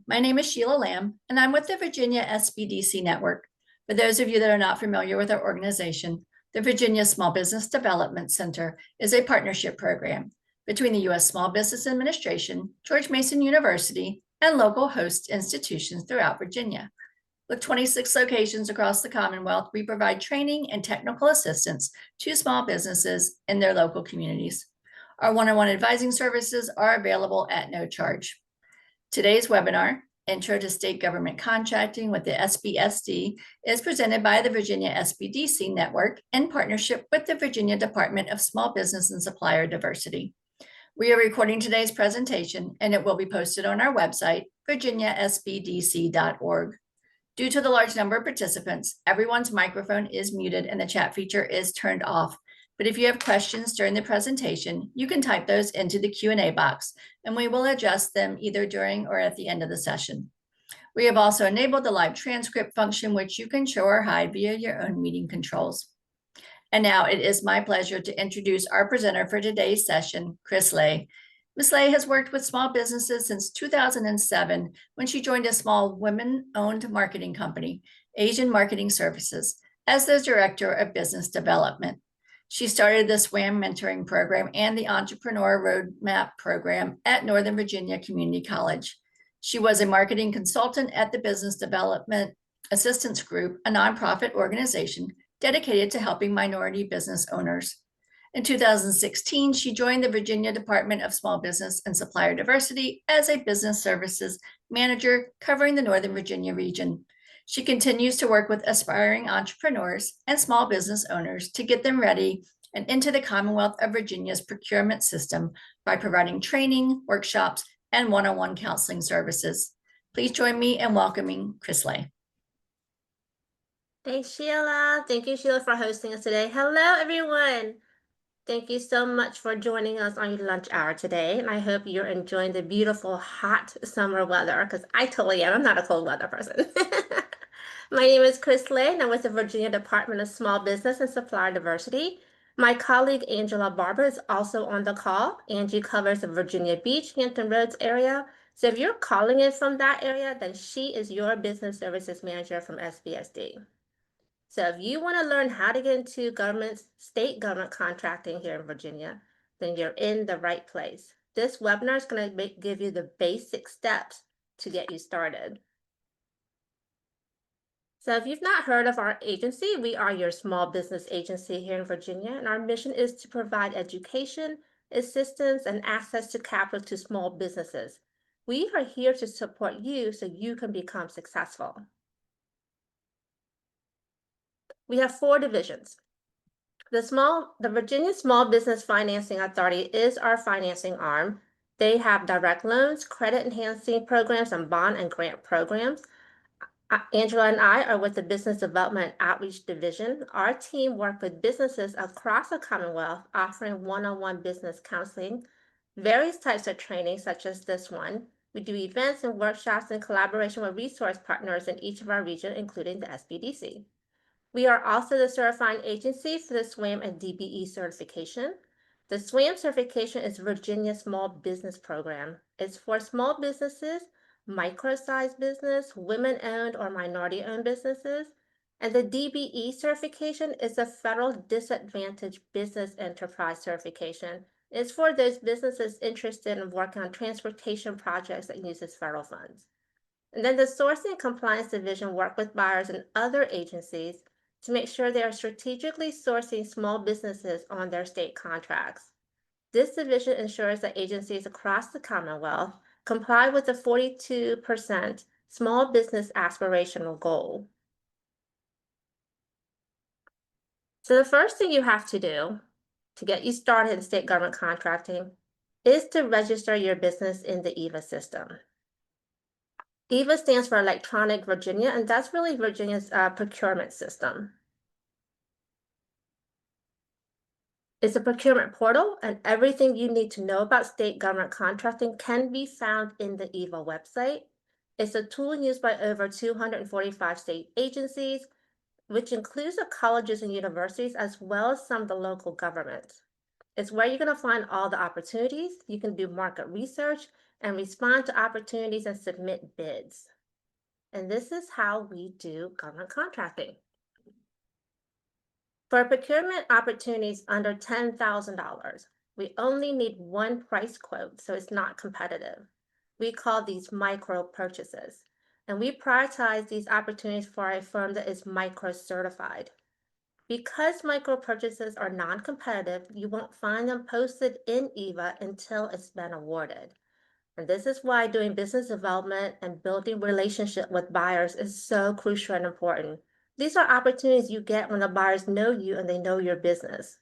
My name is Sheila Lamb, and I'm with the Virginia SBDC Network. For those of you that are not familiar with our organization, the Virginia Small Business Development Center is a partnership program between the U.S. Small Business Administration, George Mason University, and local host institutions throughout Virginia. With 26 locations across the Commonwealth, we provide training and technical assistance to small businesses in their local communities. Our one-on-one advising services are available at no charge. Today's webinar, Intro to State Government Contracting with the SBSD, is presented by the Virginia SBDC Network in partnership with the Virginia Department of Small Business and Supplier Diversity. We are recording today's presentation, and it will be posted on our website, virginiasbdc.org. Due to the large number of participants, everyone's microphone is muted and the chat feature is turned off. But if you have questions during the presentation, you can type those into the Q&A box, and we will adjust them either during or at the end of the session. We have also enabled the live transcript function, which you can show or hide via your own meeting controls. And now it is my pleasure to introduce our presenter for today's session, Chris Lay. Ms. Lay has worked with small businesses since 2007 when she joined a small women-owned marketing company, Asian Marketing Services, as the Director of Business Development. She started the SWaM mentoring program and the Entrepreneur Roadmap program at Northern Virginia Community College. She was a marketing consultant at the Business Development Assistance Group, a nonprofit organization dedicated to helping minority business owners. In 2016, she joined the Virginia Department of Small Business and Supplier Diversity as a business services manager covering the Northern Virginia region. She continues to work with aspiring entrepreneurs and small business owners to get them ready and into the Commonwealth of Virginia's procurement system by providing training, workshops, and one-on-one counseling services. Please join me in welcoming Chris Lay. Thanks, Sheila. Thank you, Sheila, for hosting us today. Hello, everyone. Thank you so much for joining us on your lunch hour today, and I hope you're enjoying the beautiful, hot summer weather, because I totally am. I'm not a cold weather person. My name is Chris Lay, and I'm with the Virginia Department of Small Business and Supplier Diversity. My colleague, Angela Barber, is also on the call. Angie covers the Virginia Beach, Hampton Roads area. So if you're calling in from that area, then she is your business services manager from SBSD. So if you want to learn how to get into state government contracting here in Virginia, then you're in the right place. This webinar is going to give you the basic steps to get you started. So if you've not heard of our agency, we are your small business agency here in Virginia, and our mission is to provide education, assistance, and access to capital to small businesses. We are here to support you so you can become successful. We have 4 divisions. The Virginia Small Business Financing Authority is our financing arm. They have direct loans, credit enhancing programs, and bond and grant programs. Angela and I are with the Business Development Outreach Division. Our team works with businesses across the Commonwealth, offering one-on-one business counseling, various types of training, such as this one. We do events and workshops in collaboration with resource partners in each of our regions, including the SBDC. We are also the certifying agency for the SWaM and DBE certification. The SWaM certification is Virginia's Small Business Program. It's for small businesses, micro-sized business, women-owned or minority-owned businesses. And the DBE certification is a federal disadvantaged business enterprise certification. It's for those businesses interested in working on transportation projects that uses federal funds. And then the Sourcing and Compliance Division work with buyers and other agencies to make sure they are strategically sourcing small businesses on their state contracts. This division ensures that agencies across the Commonwealth comply with the 42% small business aspirational goal. So the first thing you have to do to get you started in state government contracting is to register your business in the EVA system. EVA stands for Electronic Virginia, and that's really Virginia's procurement system. It's a procurement portal, and everything you need to know about state government contracting can be found in the EVA website. It's a tool used by over 245 state agencies, which includes the colleges and universities, as well as some of the local governments. It's where you're going to find all the opportunities. You can do market research, and respond to opportunities and submit bids. And this is how we do government contracting. For procurement opportunities under $10,000, we only need one price quote, so it's not competitive. We call these micro purchases, and we prioritize these opportunities for a firm that is micro certified. Because micro purchases are non-competitive, you won't find them posted in EVA until it's been awarded. And this is why doing business development and building relationship with buyers is so crucial and important. These are opportunities you get when the buyers know you and they know your business.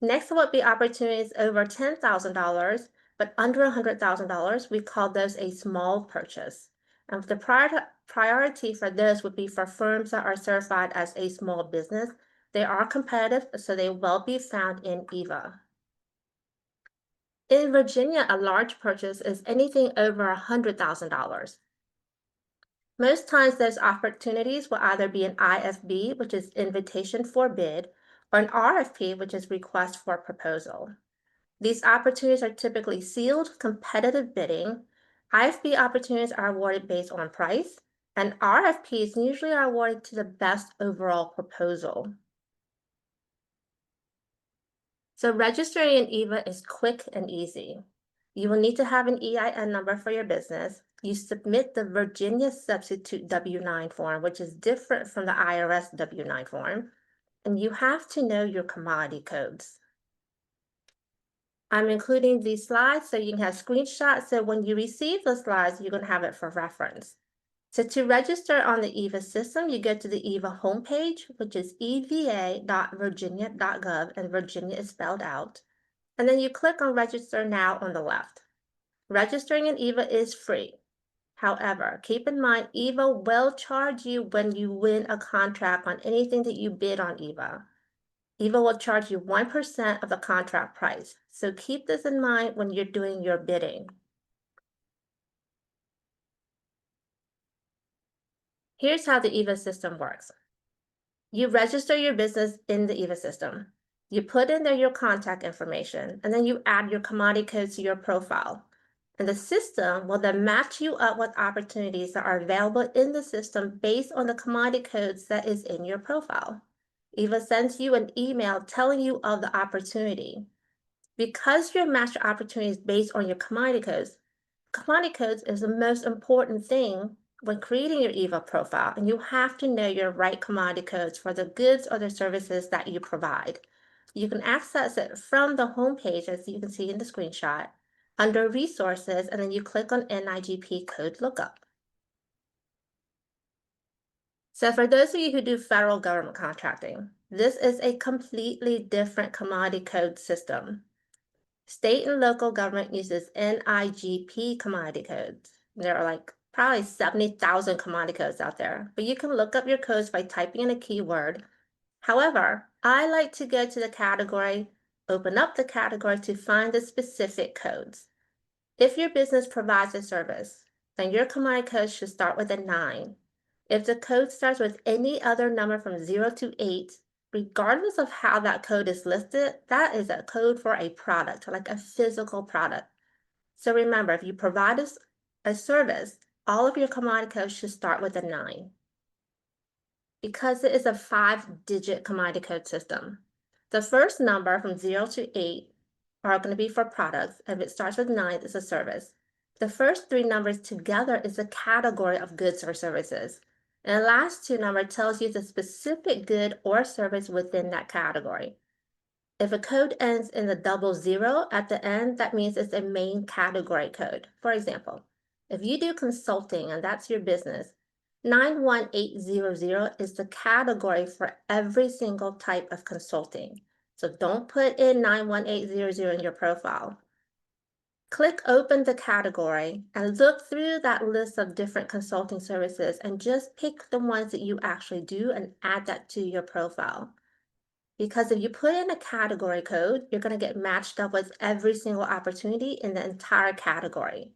Next would be opportunities over $10,000, but under $100,000, we call those a small purchase. And the priority for those would be for firms that are certified as a small business. They are competitive, so they will be found in EVA. In Virginia, a large purchase is anything over $100,000. Most times those opportunities will either be an IFB, which is invitation for bid, or an RFP, which is request for proposal. These opportunities are typically sealed, competitive bidding. IFB opportunities are awarded based on price, and RFPs usually are awarded to the best overall proposal. So registering in EVA is quick and easy. You will need to have an EIN number for your business. You submit the Virginia Substitute W-9 form, which is different from the IRS W-9 form, and you have to know your commodity codes. I'm including these slides so you can have screenshots, so when you receive the slides, you're going to have it for reference. So to register on the EVA system, you go to the EVA homepage, which is eva.virginia.gov, and Virginia is spelled out. And then you click on Register Now on the left. Registering in EVA is free. However, keep in mind, EVA will charge you when you win a contract on anything that you bid on EVA. EVA will charge you 1% of the contract price. So keep this in mind when you're doing your bidding. Here's how the EVA system works. You register your business in the EVA system. You put in there your contact information, and then you add your commodity codes to your profile. And the system will then match you up with opportunities that are available in the system based on the commodity codes that is in your profile. EVA sends you an email telling you of the opportunity. Because your matched opportunities based on your commodity codes is the most important thing when creating your EVA profile, and you have to know your right commodity codes for the goods or the services that you provide. You can access it from the homepage, as you can see in the screenshot, under Resources, and then you click on NIGP Code Lookup. So for those of you who do federal government contracting, this is a completely different commodity code system. State and local government uses NIGP commodity codes. There are like probably 70,000 commodity codes out there, but you can look up your codes by typing in a keyword. However, I like to go to the category, open up the category to find the specific codes. If your business provides a service, then your commodity code should start with a 9. If the code starts with any other number from 0 to 8, regardless of how that code is listed, that is a code for a product, like a physical product. So remember, if you provide a service, all of your commodity codes should start with a 9. Because it is a 5-digit commodity code system, the first number from 0 to 8 are going to be for products. If it starts with 9, it's a service. The first 3 numbers together is a category of goods or services. And the last 2 numbers tells you the specific good or service within that category. If a code ends in the 00 at the end, that means it's a main category code. For example, if you do consulting and that's your business, 91800 is the category for every single type of consulting. So don't put in 91800 in your profile. Click Open the category and look through that list of different consulting services and just pick the ones that you actually do and add that to your profile. Because if you put in a category code, you're going to get matched up with every single opportunity in the entire category.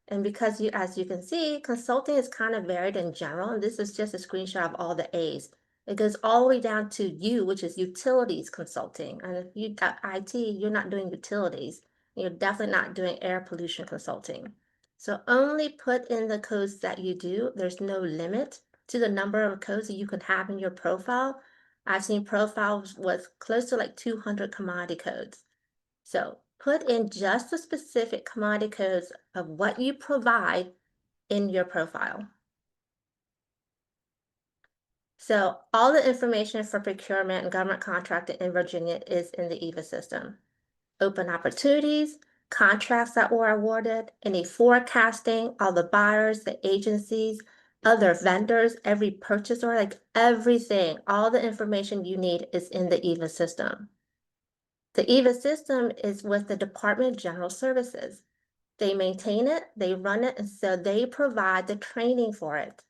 And because as you can see, consulting is kind of varied in general, and this is just a screenshot of all the A's. It goes all the way down to U, which is utilities consulting. And if you got IT, you're not doing utilities. You're definitely not doing air pollution consulting. So only put in the codes that you do. There's no limit to the number of codes that you can have in your profile. I've seen profiles with close to like 200 commodity codes. So put in just the specific commodity codes of what you provide in your profile. So all the information for procurement and government contracting in Virginia is in the EVA system. Open opportunities, contracts that were awarded, any forecasting, all the buyers, the agencies, other vendors, every purchase order, like everything, all the information you need is in the EVA system. The EVA system is with the Department of General Services. They maintain it, they run it, and so they provide the training for it.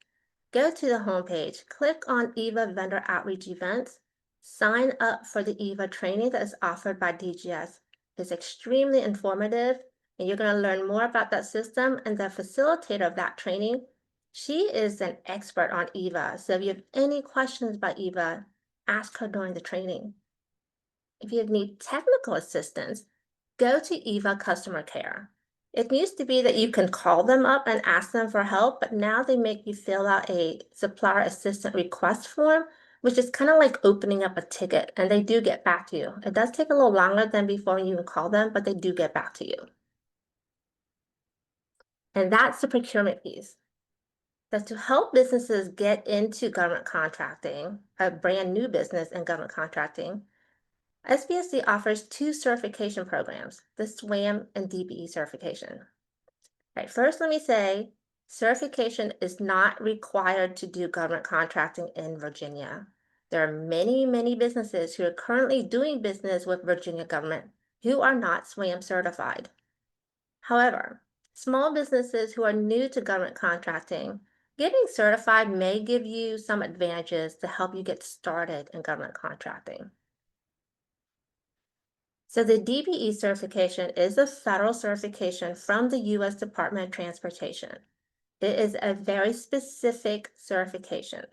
Go to the homepage, click on EVA Vendor Outreach Events, sign up for the EVA training that is offered by DGS. It's extremely informative, and you're going to learn more about that system. And the facilitator of that training, she is an expert on EVA. So if you have any questions about EVA, ask her during the training. If you need technical assistance, go to EVA Customer Care. It used to be that you can call them up and ask them for help, but now they make you fill out a supplier assistant request form, which is kind of like opening up a ticket, and they do get back to you. It does take a little longer than before you can call them, but they do get back to you. And that's the procurement piece. That's to help businesses get into government contracting, a brand new business in government contracting. SBSD offers 2 certification programs, the SWaM and DBE certification. Right, first, let me say, certification is not required to do government contracting in Virginia. There are many, many businesses who are currently doing business with Virginia government who are not SWaM certified. However, small businesses who are new to government contracting, getting certified may give you some advantages to help you get started in government contracting. So the DBE certification is a federal certification from the U.S. Department of Transportation. It is a very specific certification.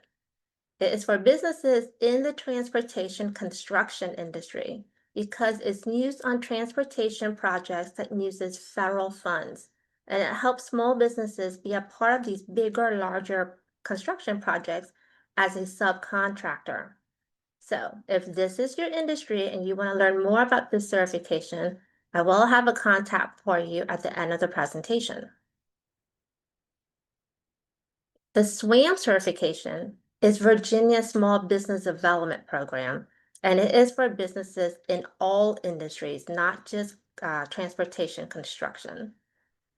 It is for businesses in the transportation construction industry because it's used on transportation projects that uses federal funds. And it helps small businesses be a part of these bigger, larger construction projects as a subcontractor. So if this is your industry and you want to learn more about this certification, I will have a contact for you at the end of the presentation. The SWaM certification is Virginia's Small Business Development Program, and it is for businesses in all industries, not just transportation construction.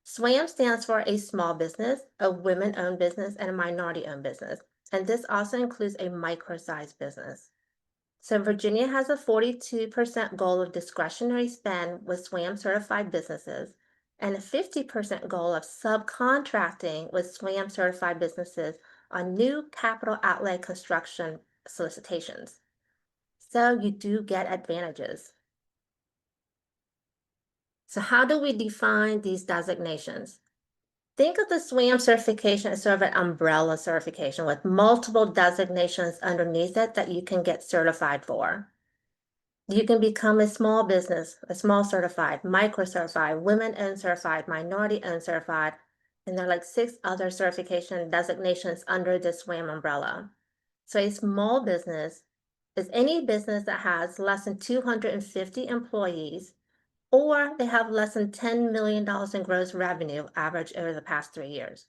SWaM stands for a small business, a women-owned business, and a minority-owned business, and this also includes a micro-sized business. So Virginia has a 42% goal of discretionary spend with SWaM certified businesses and a 50% goal of subcontracting with SWaM certified businesses on new capital outlay construction solicitations. So you do get advantages. So how do we define these designations? Think of the SWaM certification as sort of an umbrella certification with multiple designations underneath it that you can get certified for. You can become a small business, a small certified, micro certified, women-owned certified, minority-owned certified, and there are like 6 other certification designations under this SWaM umbrella. So a small business is any business that has less than 250 employees, or they have less than $10 million in gross revenue average over the past 3 years.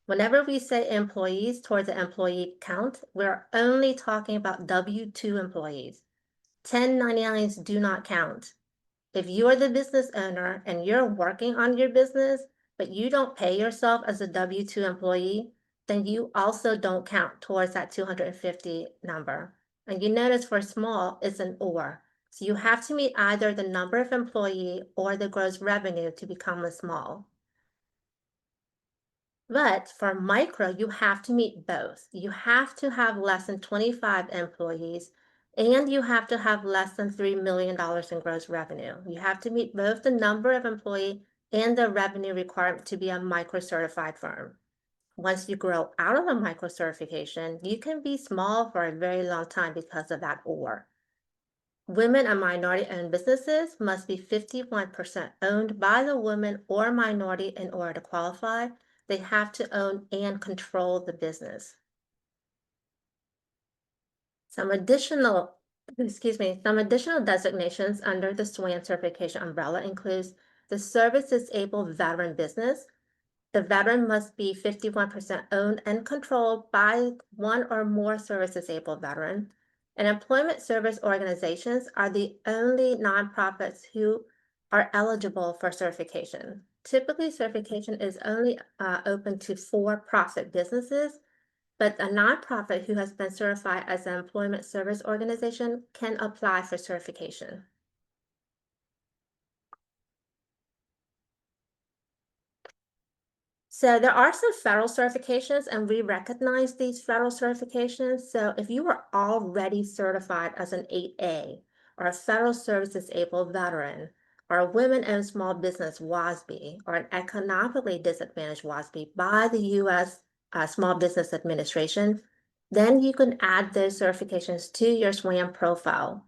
Whenever we say employees toward the employee count, we're only talking about W-2 employees. 1099s do not count. If you are the business owner and you're working on your business, but you don't pay yourself as a W-2 employee, then you also don't count towards that 250 number. And you notice for small, it's an or. So you have to meet either the number of employee or the gross revenue to become a small. But for micro, you have to meet both. You have to have less than 25 employees and you have to have less than $3 million in gross revenue. You have to meet both the number of employee and the revenue requirement to be a micro certified firm. Once you grow out of a micro certification, you can be small for a very long time because of that or. Women and minority-owned businesses must be 51% owned by the woman or minority in order to qualify. They have to own and control the business. Some additional designations under the SWaM certification umbrella includes the service disabled veteran business. The veteran must be 51% owned and controlled by one or more service disabled veteran. And employment service organizations are the only nonprofits who are eligible for certification. Typically, certification is only open to for-profit businesses, but a nonprofit who has been certified as an employment service organization can apply for certification. So there are some federal certifications, and we recognize these federal certifications. So if you are already certified as an 8A or a federal service disabled veteran or a women-owned small business WASB or an economically disadvantaged WASB by the U.S. Small Business Administration, then you can add those certifications to your SWaM profile.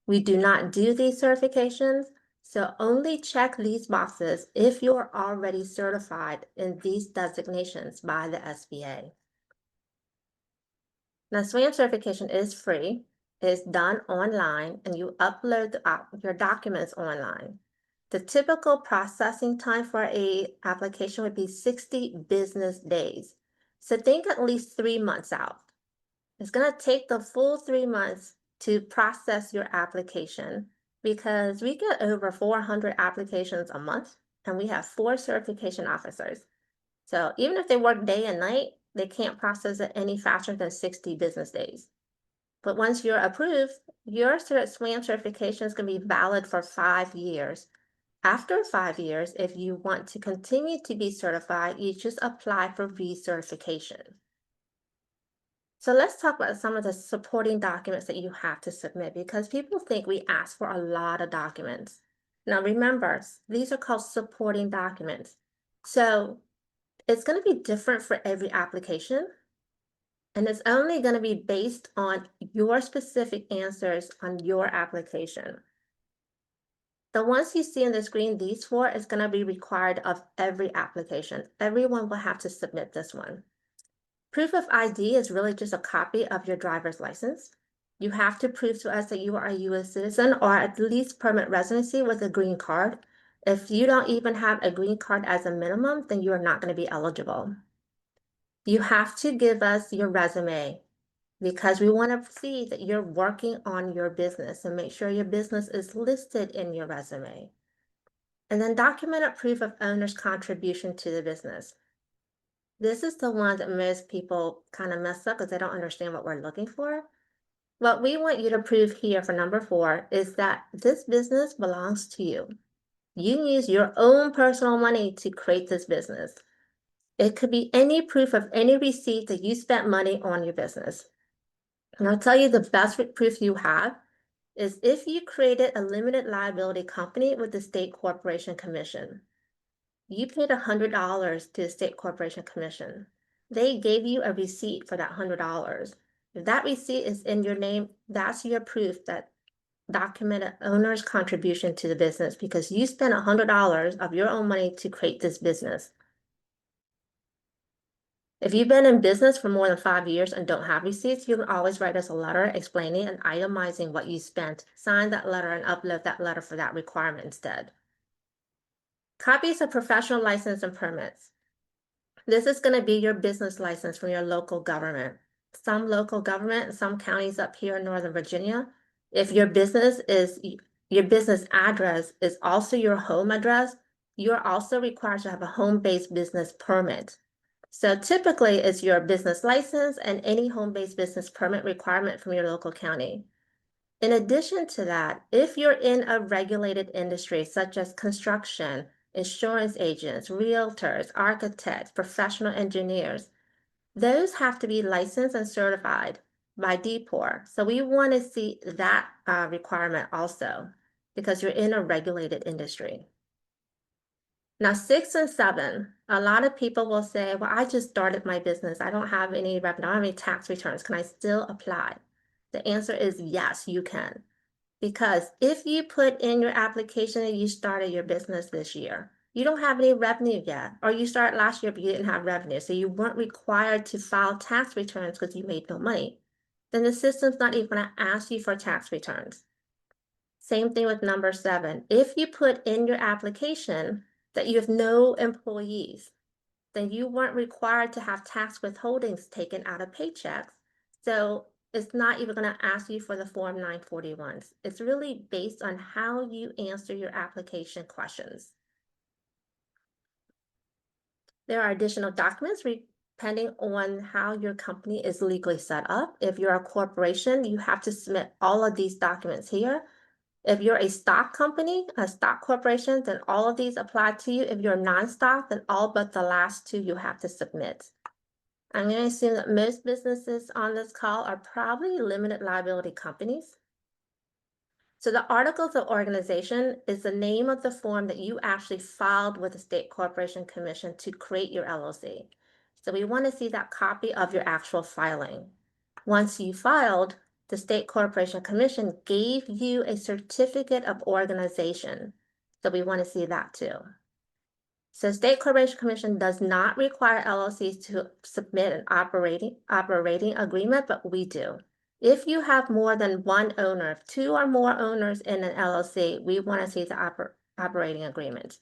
We do not do these certifications, so only check these boxes if you are already certified in these designations by the SBA. Now, SWaM certification is free, it's done online, and you upload your documents online. The typical processing time for an application would be 60 business days. So think at least 3 months out. It's going to take the full 3 months to process your application because we get over 400 applications a month and we have 4 certification officers. So even if they work day and night, they can't process it any faster than 60 business days. But once you're approved, your SWaM certification is going to be valid for 5 years. After 5 years, if you want to continue to be certified, you just apply for recertification. So let's talk about some of the supporting documents that you have to submit because people think we ask for a lot of documents. Now remember, these are called supporting documents. So it's going to be different for every application, and it's only going to be based on your specific answers on your application. The ones you see on the screen, these 4 is going to be required of every application. Everyone will have to submit this one. Proof of ID is really just a copy of your driver's license. You have to prove to us that you are a U.S. citizen or at least permanent residency with a green card. If you don't even have a green card as a minimum, then you are not going to be eligible. You have to give us your resume because we want to see that you're working on your business and make sure your business is listed in your resume. And then documented proof of owner's contribution to the business. This is the one that most people kind of mess up because they don't understand what we're looking for. What we want you to prove here for number 4 is that this business belongs to you. You use your own personal money to create this business. It could be any proof of any receipt that you spent money on your business. And I'll tell you the best proof you have is if you created a limited liability company with the State Corporation Commission. You paid $100 to the State Corporation Commission. They gave you a receipt for that $100. If that receipt is in your name, that's your proof that documented owner's contribution to the business because you spent $100 of your own money to create this business. If you've been in business for more than 5 years and don't have receipts, you can always write us a letter explaining and itemizing what you spent. Sign that letter and upload that letter for that requirement instead. Copies of professional license and permits. This is going to be your business license from your local government. Some local government, some counties up here in Northern Virginia, if your business address is also your home address, you're also required to have a home-based business permit. So typically it's your business license and any home-based business permit requirement from your local county. In addition to that, if you're in a regulated industry such as construction, insurance agents, realtors, architects, professional engineers, those have to be licensed and certified by DPOR. So we want to see that requirement also because you're in a regulated industry. Now, 6 and 7, a lot of people will say, well, I just started my business. I don't have any revenue, I don't have any tax returns. Can I still apply? The answer is yes, you can. Because if you put in your application that you started your business this year, you don't have any revenue yet, or you started last year but you didn't have revenue, so you weren't required to file tax returns because you made no money, then the system's not even going to ask you for tax returns. Same thing with number 7. If you put in your application that you have no employees, then you weren't required to have tax withholdings taken out of paychecks. So it's not even going to ask you for the Form 941s. It's really based on how you answer your application questions. There are additional documents depending on how your company is legally set up. If you're a corporation, you have to submit all of these documents here. If you're a stock company, a stock corporation, then all of these apply to you. If you're non-stock, then all but the last 2 you have to submit. I'm going to assume that most businesses on this call are probably limited liability companies. So the Articles of Organization is the name of the form that you actually filed with the State Corporation Commission to create your LLC. So we want to see that copy of your actual filing. Once you filed, the State Corporation Commission gave you a certificate of organization. So we want to see that too. So State Corporation Commission does not require LLCs to submit an operating agreement, but we do. If you have more than one owner, 2 or more owners in an LLC, we want to see the operating agreement.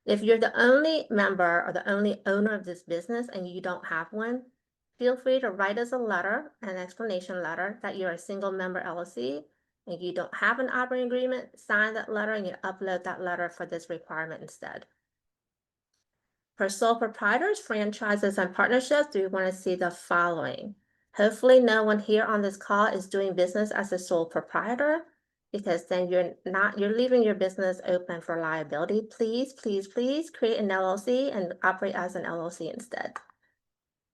If you're the only member or the only owner of this business and you don't have one, feel free to write us a letter, an explanation letter, that you're a single member LLC and you don't have an operating agreement. Sign that letter and you upload that letter for this requirement instead. For sole proprietors, franchises, and partnerships, we want to see the following. Hopefully no one here on this call is doing business as a sole proprietor, because then you're leaving your business open for liability. Please, please, please create an LLC and operate as an LLC instead.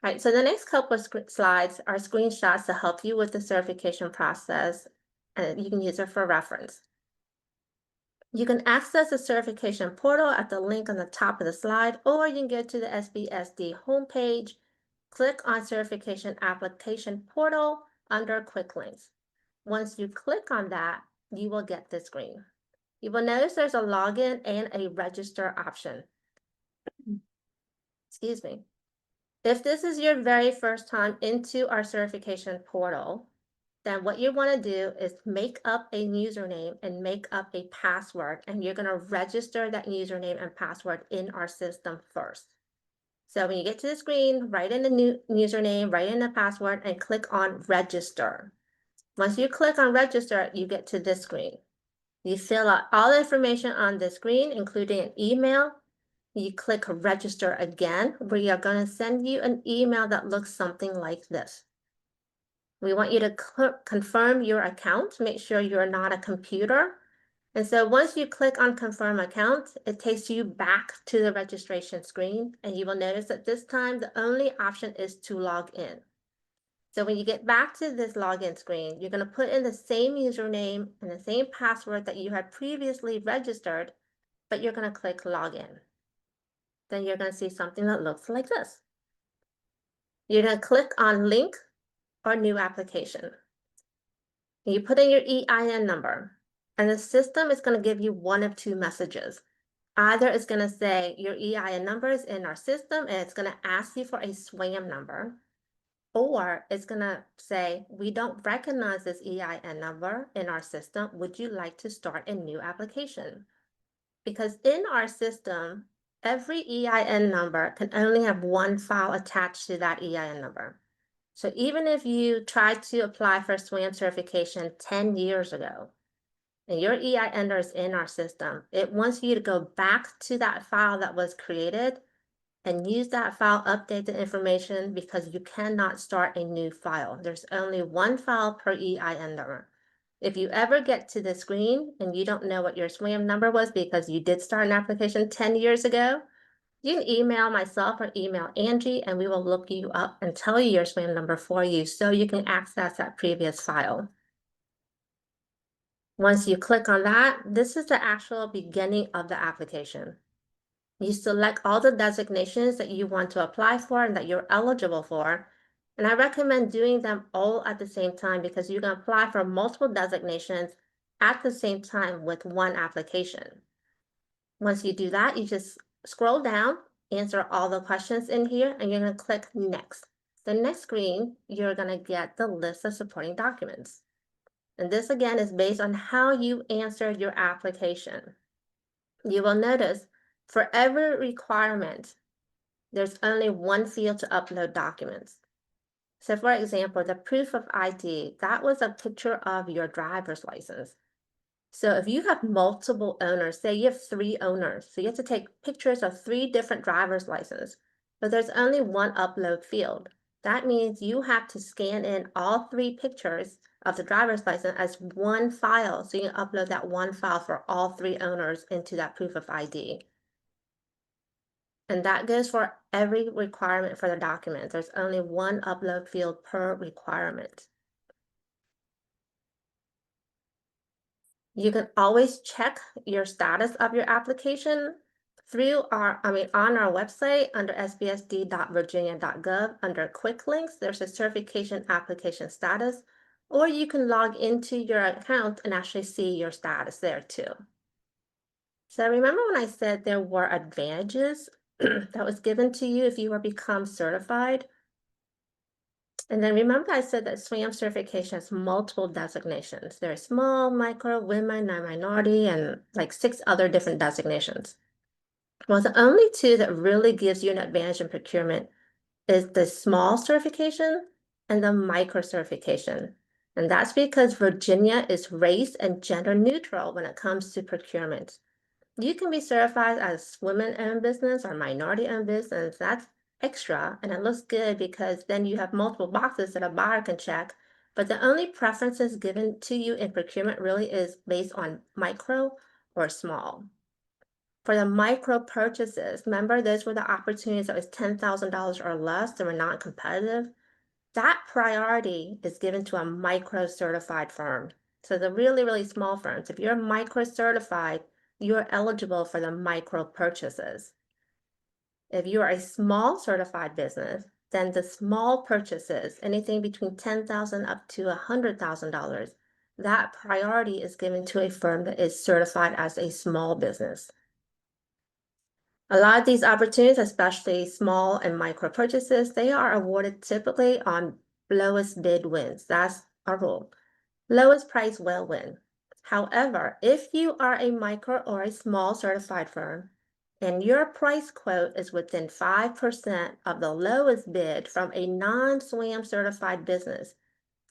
All right, so the next couple of slides are screenshots to help you with the certification process, and you can use it for reference. You can access the certification portal at the link on the top of the slide, or you can go to the SBSD homepage, click on Certification Application Portal under Quick Links. Once you click on that, you will get this screen. You will notice there's a login and a register option. Excuse me. If this is your very first time into our certification portal, then what you want to do is make up a username and make up a password, and you're going to register that username and password in our system first. So when you get to the screen, write in the new username, write in the password, and click on register. Once you click on register, you get to this screen. You fill out all the information on the screen, including an email. You click register again. We are going to send you an email that looks something like this. We want you to confirm your account. Make sure you're not a computer. And so once you click on confirm account, it takes you back to the registration screen. And you will notice that this time, the only option is to log in. So when you get back to this login screen, you're going to put in the same username and the same password that you had previously registered, but you're going to click login. Then you're going to see something that looks like this. You're going to click on link or new application. You put in your EIN number, and the system is going to give you one of 2 messages. Either it's going to say your EIN number is in our system and it's going to ask you for a SWaM number, or it's going to say, we don't recognize this EIN number in our system. Would you like to start a new application? Because in our system, every EIN number can only have one file attached to that EIN number. So even if you tried to apply for SWaM certification 10 years ago, and your EIN is in our system, it wants you to go back to that file that was created and use that file, update the information, because you cannot start a new file. There's only one file per EIN number. If you ever get to the screen and you don't know what your SWaM number was because you did start an application 10 years ago, you can email myself or email Angie, and we will look you up and tell you your SWaM number for you so you can access that previous file. Once you click on that, this is the actual beginning of the application. You select all the designations that you want to apply for and that you're eligible for. And I recommend doing them all at the same time, because you can apply for multiple designations at the same time with one application. Once you do that, you just scroll down, answer all the questions in here, and you're going to click Next. The next screen, you're going to get the list of supporting documents. And this again is based on how you answered your application. You will notice for every requirement, there's only one field to upload documents. So for example, the proof of ID, that was a picture of your driver's license. So if you have multiple owners, say you have 3 owners, so you have to take pictures of 3 different driver's licenses, but there's only one upload field. That means you have to scan in all 3 pictures of the driver's license as one file. So you can upload that one file for all 3 owners into that proof of ID. And that goes for every requirement for the document. There's only one upload field per requirement. You can always check your status of your application through on our website under sbsd.virginia.gov under quick links. There's a certification application status, or you can log into your account and actually see your status there too. So remember when I said there were advantages that was given to you if you were become certified? And then remember I said that SWaM certification has multiple designations. There's small, micro, women, non-minority, and like 6 other different designations. Well, the only 2 that really gives you an advantage in procurement is the small certification and the micro certification. And that's because Virginia is race and gender neutral when it comes to procurement. You can be certified as women-owned business or minority-owned business. That's extra, and it looks good because then you have multiple boxes that a buyer can check. But the only preferences given to you in procurement really is based on micro or small. For the micro purchases, remember those were the opportunities that was $10,000 or less that were not competitive. That priority is given to a micro certified firm. So the really, really small firms, if you're micro certified, you're eligible for the micro purchases. If you are a small certified business, then the small purchases, anything between $10,000 up to $100,000, that priority is given to a firm that is certified as a small business. A lot of these opportunities, especially small and micro purchases, they are awarded typically on lowest bid wins. That's our rule. Lowest price will win. However, if you are a micro or a small certified firm and your price quote is within 5% of the lowest bid from a non-SWaM certified business,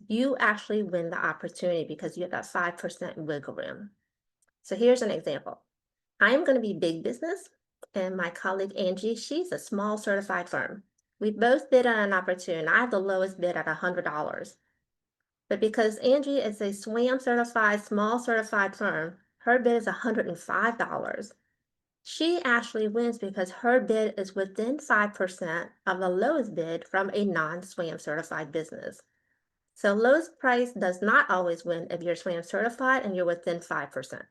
you actually win the opportunity because you have that 5% wiggle room. So here's an example. I'm going to be big business, and my colleague Angie, she's a small certified firm. We both bid on an opportunity. I have the lowest bid at $100. But because Angie is a SWaM certified, small certified firm, her bid is $105. She actually wins because her bid is within 5% of the lowest bid from a non-SWaM certified business. So lowest price does not always win if you're SWaM certified and you're within 5%.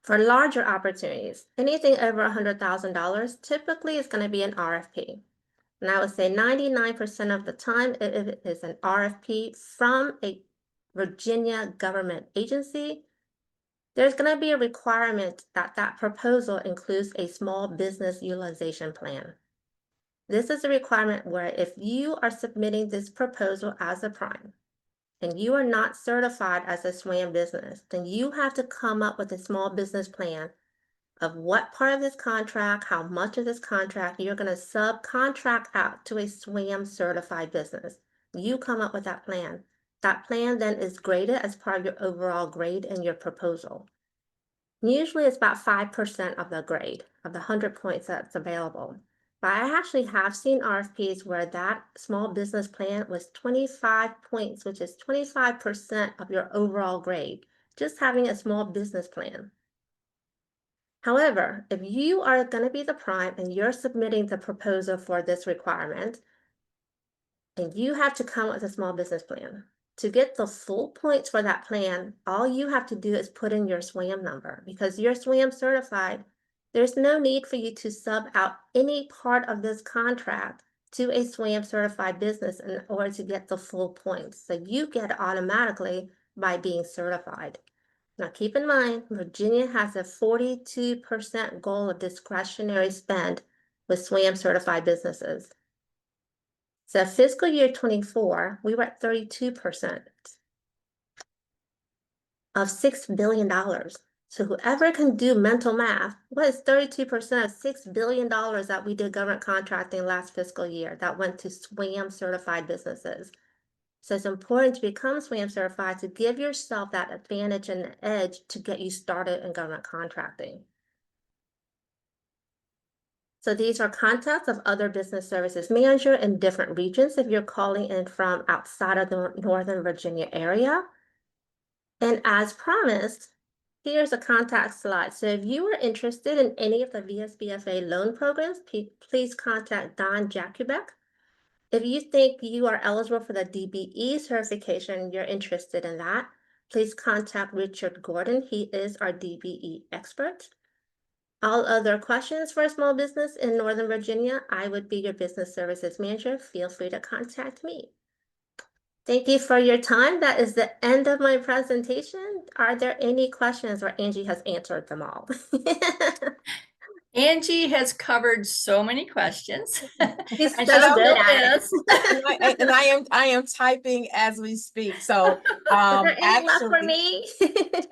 For larger opportunities, anything over $100,000 typically is going to be an RFP. And I would say 99% of the time it is an RFP from a Virginia government agency. There's going to be a requirement that that proposal includes a small business utilization plan. This is a requirement where if you are submitting this proposal as a prime and you are not certified as a SWaM business, then you have to come up with a small business plan of what part of this contract, how much of this contract you're going to subcontract out to a SWaM certified business. You come up with that plan. That plan then is graded as part of your overall grade in your proposal. Usually it's about 5% of the grade, of the 100 points that's available. But I actually have seen RFPs where that small business plan was 25 points, which is 25% of your overall grade, just having a small business plan. However, if you are going to be the prime and you're submitting the proposal for this requirement, and you have to come up with a small business plan, to get the full points for that plan, all you have to do is put in your SWaM number. Because you're SWaM certified, there's no need for you to sub out any part of this contract to a SWaM certified business in order to get the full points. So you get automatically by being certified. Now, keep in mind, Virginia has a 42% goal of discretionary spend with SWaM certified businesses. So fiscal year 24, we were at 32% of $6 billion. So whoever can do mental math, what is 32% of $6 billion that we did government contracting last fiscal year that went to SWaM certified businesses? So it's important to become SWaM certified to give yourself that advantage and edge to get you started in government contracting. So these are contacts of other business services manager in different regions if you're calling in from outside of the Northern Virginia area. And as promised, here's a contact slide. So if you are interested in any of the VSBFA loan programs, please contact Don Jakubek. If you think you are eligible for the DBE certification, you're interested in that, please contact Richard Gordon. He is our DBE expert. All other questions for a small business in Northern Virginia, I would be your business services manager. Feel free to contact me. Thank you for your time. That is the end of my presentation. Are there any questions, or Angie has answered them all? Angie has covered so many questions. He's And so she good still at it. is. And I am typing as we speak. So Is there any left for actually, me?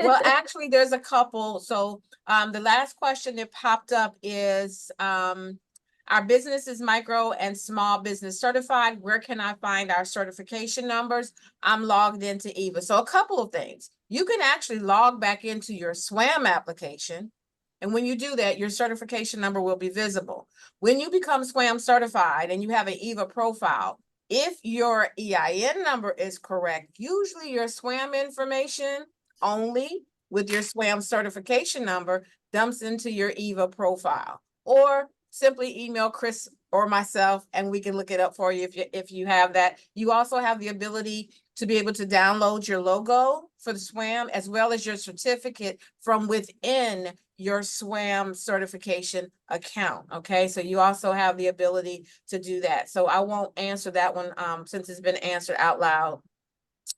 well, actually, there's a couple. So the last question that popped up is our business is micro and small business certified. Where can I find our certification numbers? I'm logged into EVA. So a couple of things. You can actually log back into your SWaM application. And when you do that, your certification number will be visible. When you become SWaM certified and you have an EVA profile, if your EIN number is correct, usually your SWaM information only with your SWaM certification number dumps into your EVA profile. Or simply email Chris or myself and we can look it up for you if you have that. You also have the ability to be able to download your logo for the SWaM as well as your certificate from within your SWaM certification account. Okay, so you also have the ability to do that. So I won't answer that one since it's been answered out loud.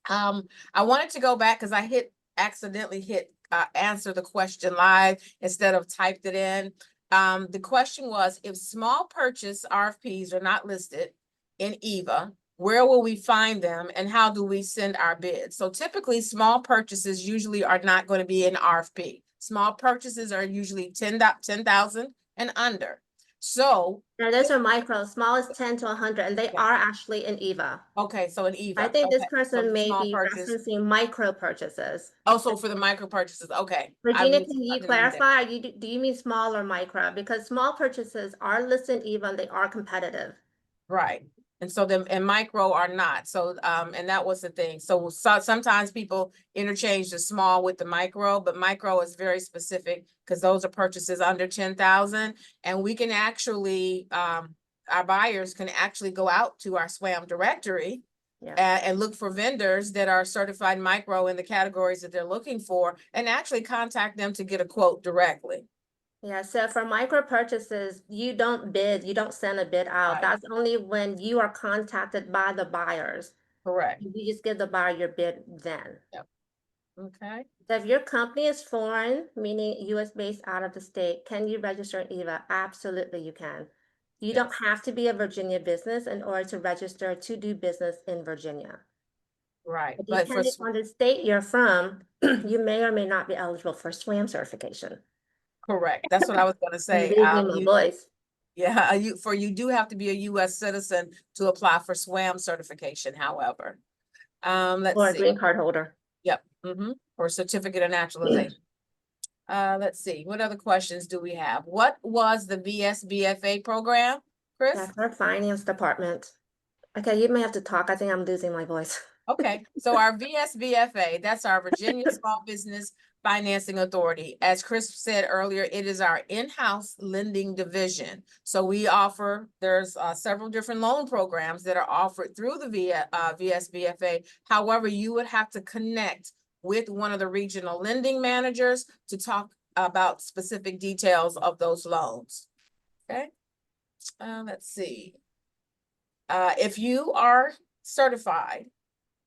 I wanted to go back because I accidentally hit answer the question live instead of typed it in. The question was, if small purchase RFPs are not listed in EVA, where will we find them and how do we send our bids? So typically small purchases usually are not going to be in RFP. Small purchases are usually 10,000 and under. So now those are micro, small is 10 to 100, and they Yeah. are actually in EVA. Okay, so in EVA. I think this Okay, person so may small be purchase. referencing micro purchases. Also for the micro purchases. Okay. Virginia, can you clarify? Do you mean small or micro? Because small purchases are listed in EVA and they are competitive. Right. And so them and micro are not. So and that was the thing. So sometimes people interchange the small with the micro, but micro is very specific because those are purchases under 10,000. And we can actually our buyers can actually go out to our SWaM directory and look for vendors that are certified micro in the categories that they're looking for and actually contact them to get a quote directly. Yeah, so for micro purchases, you don't bid, you don't send a bid out. Right. That's only when you are contacted by the buyers. Correct. You just give the buyer your bid then. Yep. Okay. So if your company is foreign, meaning US based out of the state, can you register in EVA? Absolutely, you can. You don't have to be a Virginia business in order to register to do business in Virginia. Right. But depending on the state you're from, you may or may not be eligible for SWaM certification. Correct. That's what I was going to say. My voice. Yeah, you do have to be a U.S. citizen to apply for SWaM certification. However, let's or a see. green card holder. Yep. Or certificate of naturalization. Let's see. What other questions do we have? What was the VSBFA program, Chris? That's our finance department. Okay, you may have to talk. I think I'm losing my voice. Okay, so our VSBFA, that's our Virginia Small Business Financing Authority. As Chris said earlier, it is our in-house lending division. So we offer, there's several different loan programs that are offered through the VSBFA. However, you would have to connect with one of the regional lending managers to talk about specific details of those loans. Okay, let's see. If you are certified,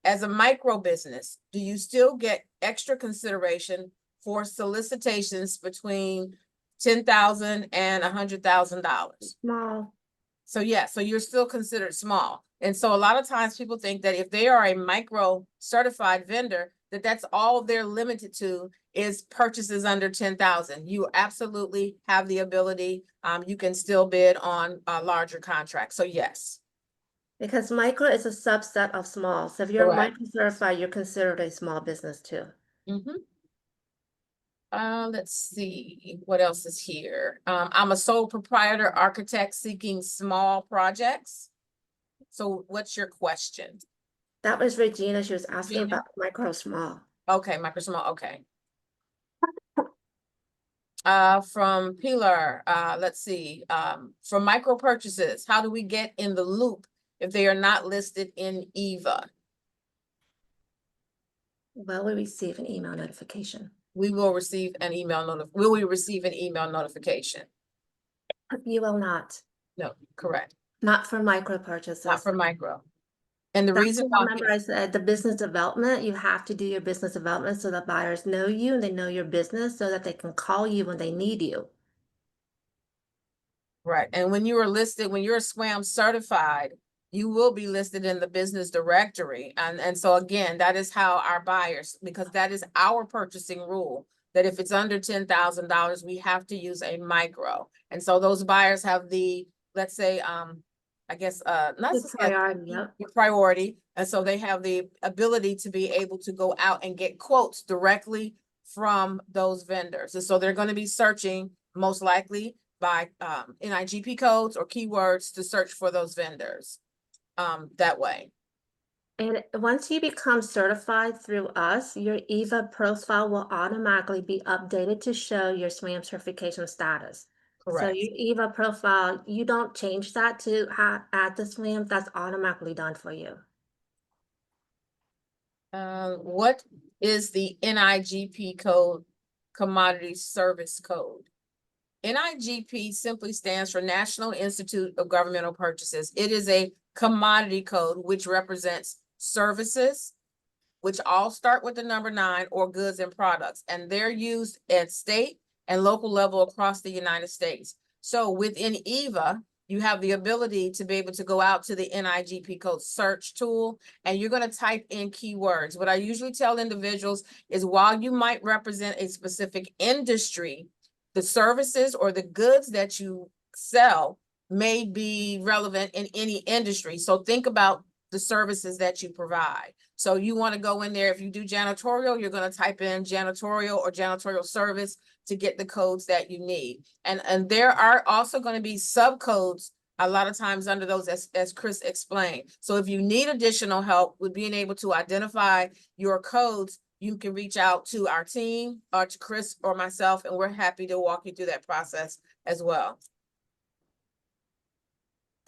as a micro business, do you still get extra consideration for solicitations between $10,000 and $100,000? Small. So yeah, so you're still considered small. And so a lot of times people think that if they are a micro certified vendor, that that's all they're limited to is purchases under 10,000. You absolutely have the ability. You can still bid on larger contracts. So yes. Because micro is a subset of small. So if you're Correct. micro certified, you're considered a small business too. Let's see, what else is here? I'm a sole proprietor architect seeking small projects. So what's your question? That was Regina. She was asking Regina? about micro small. Okay, micro small, okay. From Pilar, let's see, for micro purchases, how do we get in the loop if they are not listed in EVA? Well, we receive an email notification. We will receive an email will we receive an email notification? You will not. No, correct. Not for micro purchases. Not for micro. And the That's reason why, why, remember I said the business development, you have to do your business development so that buyers know you and they know your business so that they can call you when they need you. right, and when you are listed, when you're SWaM certified, you will be listed in the business directory. And so again, that is how our buyers, because that is our purchasing rule, that if it's under $10,000, we have to use a micro. And so those buyers have the, let's say, I guess, not Good priority, yep. priority. And so they have the ability to be able to go out and get quotes directly from those vendors. And so they're going to be searching most likely by NIGP codes or keywords to search for those vendors that way. And once you become certified through us, your EVA profile will automatically be updated to show your SWaM certification status. Correct. So your EVA profile, you don't change that to add the SWaM, that's automatically done for you. What is the NIGP code, commodity service code? NIGP simply stands for National Institute of Governmental Purchases. It is a commodity code which represents services, which all start with the number 9, or goods and products, and they're used at state and local level across the United States. So within EVA, you have the ability to be able to go out to the NIGP code search tool, and you're going to type in keywords. What I usually tell individuals is, while you might represent a specific industry, the services or the goods that you sell may be relevant in any industry. So think about the services that you provide. So you want to go in there, if you do janitorial, you're going to type in janitorial or janitorial service to get the codes that you need. And there are also going to be subcodes a lot of times under those, as Chris explained. So if you need additional help with being able to identify your codes, you can reach out to our team or to Chris or myself, and we're happy to walk you through that process as well.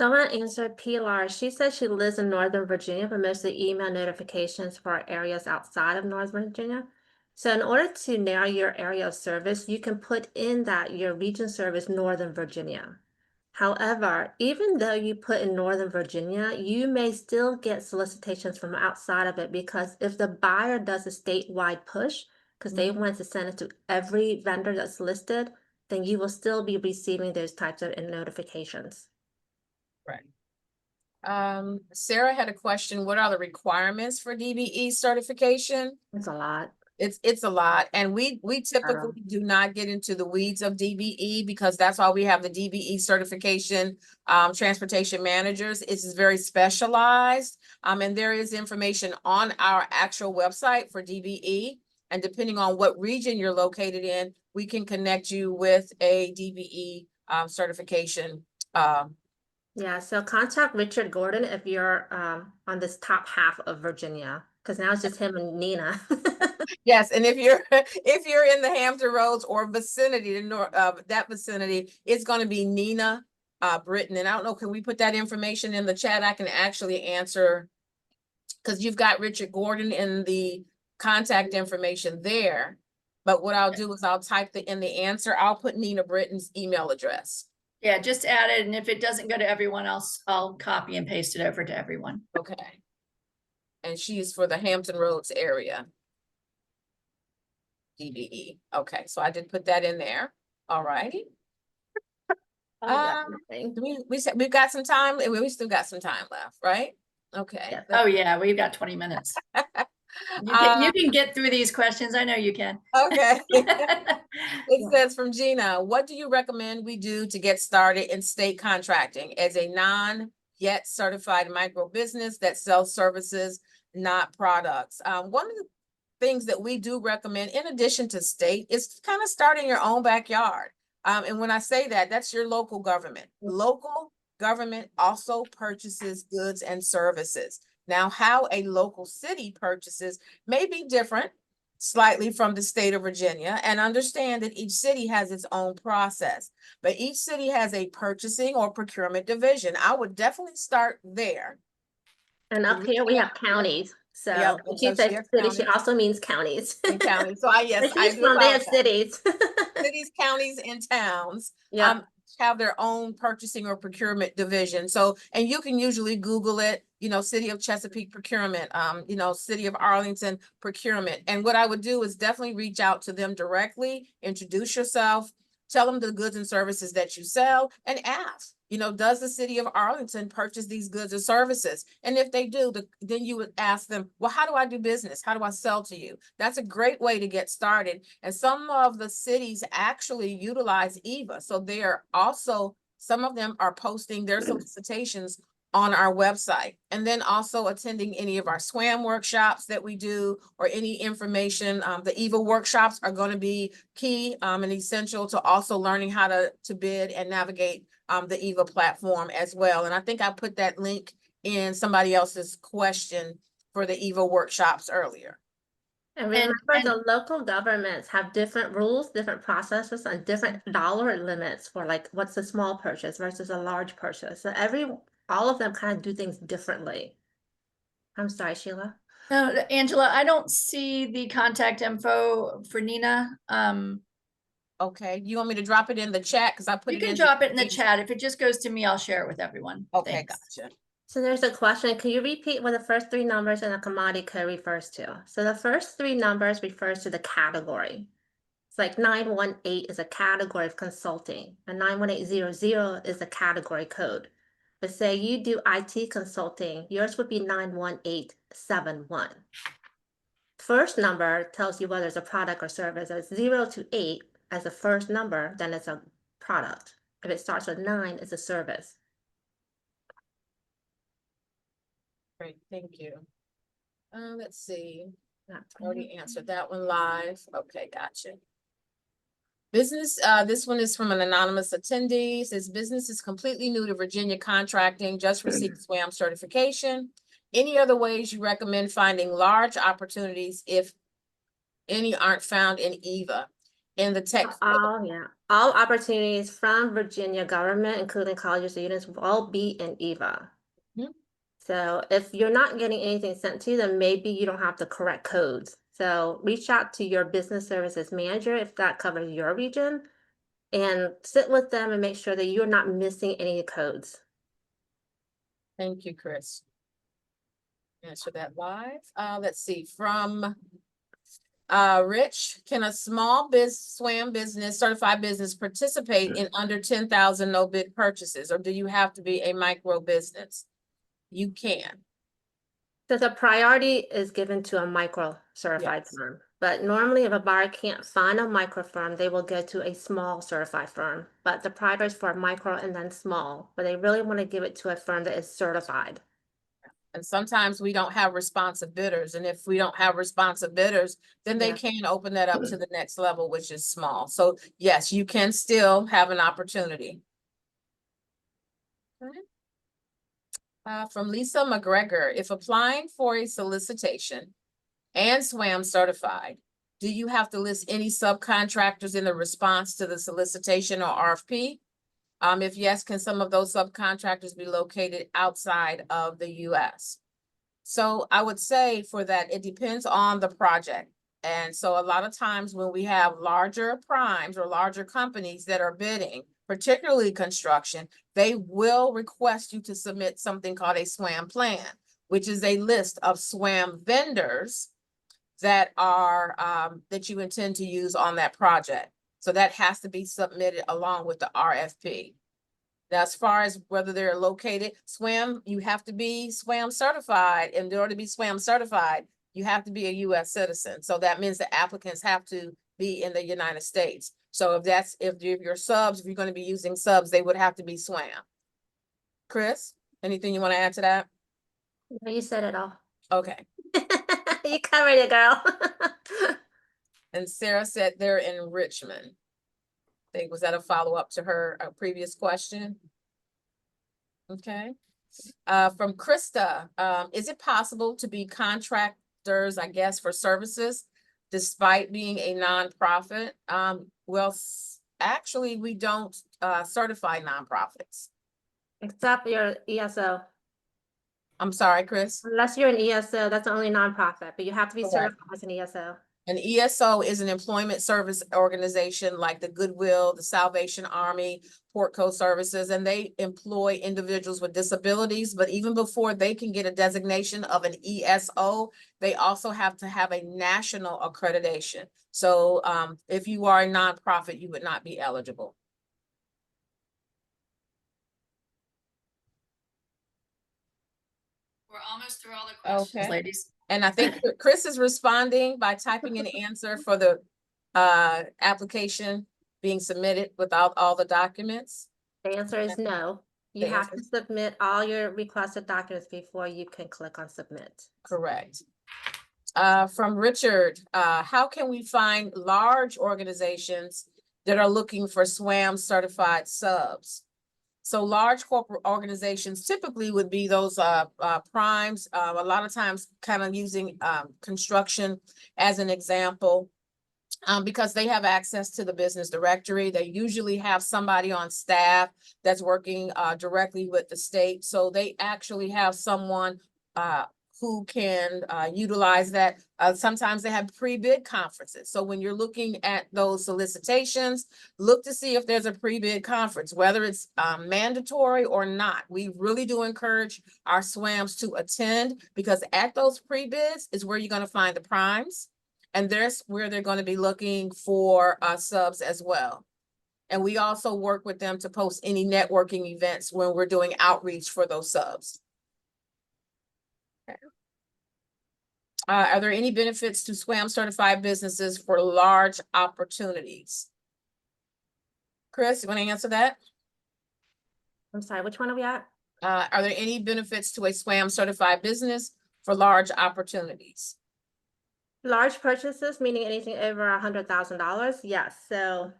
Someone answered Pilar. She says she lives in Northern Virginia, but most of the email notifications for areas outside of Northern Virginia. So in order to narrow your area of service, you can put in that your region service Northern Virginia. However, even though you put in Northern Virginia, you may still get solicitations from outside of it, because if the buyer does a statewide push, because they want to send it to every vendor that's listed, then you will still be receiving those types of notifications. Right. Sarah had a question. What are the requirements for DBE certification? It's a lot. It's a lot, and we typically do not get into the weeds of DBE, because that's why we have the DBE certification transportation managers. It's very specialized, and there is information on our actual website for DBE, and depending on what region you're located in, we can connect you with a DBE certification. Yeah, so contact Richard Gordon if you're on this top half of Virginia, because now it's just him and Nina. Yes, and if you're in the Hampton Roads or vicinity, the north that vicinity, it's going to be Nina Britton. And I don't know, can we put that information in the chat? I can actually answer, because you've got Richard Gordon in the contact information there. But what I'll do is I'll type in the answer. I'll put Nina Britton's email address. Yeah, just add it, and if it doesn't go to everyone else, I'll copy and paste it over to everyone. Okay. and she's for the Hampton Roads area. DBE. Okay, so I did put that in there. All righty. Oh, yeah, nothing. We said we've got some time. We still got some time left, right? Okay. Yeah. Oh, yeah, we've got 20 minutes. You can get through these questions. I know you can. Okay. Yeah. It says from Gina, what do you recommend we do to get started in state contracting as a non-yet certified micro business that sells services, not products? One of the things that we do recommend, in addition to state, is kind of starting your own backyard. And when I say that, that's your local government. Local government also purchases goods and services. Now, how a local city purchases may be different slightly from the state of Virginia, and understand that each city has its own process, but each city has a purchasing or procurement division. I would definitely start there. And up here we have counties. So Yep, when so she says sheriff city, she county. also means counties. And county. So yes, Where I she's do from, they have apologize. cities. Cities, counties, and towns Yeah. have their own purchasing or procurement division. So, and you can usually Google it, you know, City of Chesapeake procurement, you know, City of Arlington procurement. And what I would do is definitely reach out to them directly, introduce yourself, tell them the goods and services that you sell, and ask, you know, does the City of Arlington purchase these goods or services? And if they do, then you would ask them, well, how do I do business? How do I sell to you? That's a great way to get started. And some of the cities actually utilize EVA. So they are also, some of them are posting their solicitations on our website, and then also attending any of our SWaM workshops that we do, or any information. The EVA workshops are going to be key and essential to also learning how to bid and navigate the EVA platform as well. And I think I put that link in somebody else's question for the EVA workshops earlier. And remember, the local governments have different rules, different processes, and different dollar limits for like what's a small purchase versus a large purchase. So all of them kind of do things differently. I'm sorry, Sheila. No, Angela, I don't see the contact info for Nina. Okay, you want me to drop it in the chat? Because I put You it can in drop it in the chat. If it just goes to me, I'll share it with everyone. Okay, Thanks. gotcha. So there's a question. Can you repeat what the first three numbers in the commodity code refers to? So the first three numbers refers to the category. It's like 918 is a category of consulting, and 91800 is a category code. But say you do IT consulting, yours would be 91871. First number tells you whether it's a product or service. If it's 0 to 8 as the first number, then it's a product. If it starts with 9, it's a service. Great, thank you. Let's see. Already answered that one live. Okay, gotcha. Business, this one is from an anonymous attendee. It says business is completely new to Virginia contracting, just received SWaM certification. Any other ways you recommend finding large opportunities if any aren't found in EVA? In the tech. Yeah. All opportunities from Virginia government, including colleges and units, will all be in EVA. Mm-hmm. So if you're not getting anything sent to you, then maybe you don't have the correct codes. So reach out to your business services manager if that covers your region, and sit with them and make sure that you're not missing any codes. Thank you, Chris. Answer that live. Let's see, from Rich, can a small SWaM business, certified business, participate in under 10,000 no bid purchases, or do you have to be a micro business? You can. So the priority is given to a micro certified firm. But normally if a buyer can't find a micro firm, they will go to a small certified firm. But the priority is for micro and then small, but they really want to give it to a firm that is certified. And sometimes we don't have responsive bidders. And if we don't have responsive bidders, then they can open that up to the next level, which is small. So yes, you can still have an opportunity. Okay. From Lisa McGregor, if applying for a solicitation and SWaM certified, do you have to list any subcontractors in the response to the solicitation or RFP? If yes, can some of those subcontractors be located outside of the US? So I would say for that, it depends on the project. And so a lot of times when we have larger primes or larger companies that are bidding, particularly construction, they will request you to submit something called a SWaM plan, which is a list of SWaM vendors that are that you intend to use on that project. So that has to be submitted along with the RFP. Now, as far as whether they're located, SWaM, you have to be SWaM certified. In order to be SWaM certified, you have to be a US citizen. So that means the applicants have to be in the United States. So if your subs, if you're going to be using subs, they would have to be SWaM. Chris, anything you want to add to that? No, you said it all. Okay. You covered it, girl. And Sarah said they're in Richmond. I think, was that a follow-up to her previous question? Okay. From Krista, is it possible to be contractors, I guess, for services despite being a nonprofit? Well, actually, we don't certify nonprofits. Except your ESO. I'm sorry, Chris. Unless you're an ESO, that's the only nonprofit, but you have to be Correct. certified as an ESO. An ESO is an employment service organization like the Goodwill, the Salvation Army, Portco Services, and they employ individuals with disabilities. But even before they can get a designation of an ESO, they also have to have a national accreditation. So if you are a nonprofit, you would not be eligible. We're almost through all the questions, Okay. ladies. And I think Chris is responding by typing an answer for the application being submitted without all the documents. The answer is no. You The have to answer- submit all your requested documents before you can click on submit. Correct. From Richard, how can we find large organizations that are looking for SWaM certified subs? So large corporate organizations typically would be those primes, a lot of times kind of using construction as an example. Because they have access to the business directory. They usually have somebody on staff that's working directly with the state. So they actually have someone who can utilize that. Sometimes they have pre-bid conferences. So when you're looking at those solicitations, look to see if there's a pre-bid conference, whether it's mandatory or not. We really do encourage our SWAMs to attend, because at those pre-bids is where you're going to find the primes. And there's where they're going to be looking for subs as well. And we also work with them to post any networking events when we're doing outreach for those subs. Okay. Are there any benefits to SWaM certified businesses for large opportunities? Chris, you want to answer that? I'm sorry, which one are we at? Are there any benefits to a SWaM certified business for large opportunities? Large purchases, meaning anything over $100,000, yes. So